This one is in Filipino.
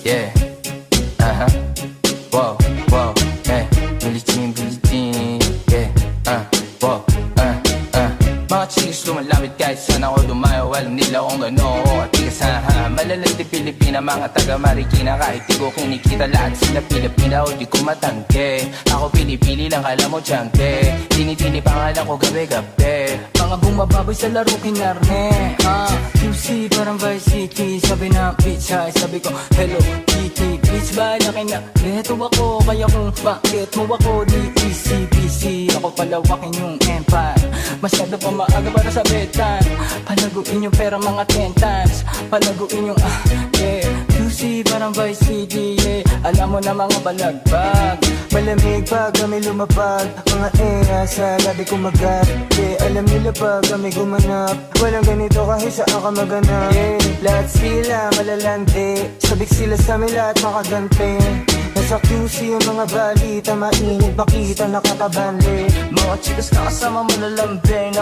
Yeah. Uh-huh. Whoa, whoa, eh. Billie Jean, yeah. Whoa, mga chicks lumalapit kahit saan ako dumayo. Alam nila kung gano'n ako katigas, ha. Malalandi Pilipina, mga taga Marikina. Kahit di ko kinikita, lahat sila Pilipina o di ko matangke. Ako pili-pili lang, kala mo tiyangke. Tini-tini pangalan ko gabi-gabi. Mga bumababoy sa laro kinarne, QC parang Vice City. Sabi na bitch hi, sabi ko hello Kitty. Bitch ba laki na beto ako, kaya kung bakit mo ako di easy-peasy. Ako palawakin yung empire, masyado pa maaga para sa betan. Palaguin yung pera mga 10 times, palaguin yung yeah. QC parang Vice City, yeah. Alam mo na mga balagbag, Malamig pag kami lumapag, mga sa labi kumagat. Yeah, alam nila pag kami gumanap, walang ganito kahit saan ka maganap. Yeah, lahat sila malalante, sabik sila sa amin lahat makagante. Nasa QC yung mga balita, mainit makita nakakabali. mga chicas na kasama malalambing,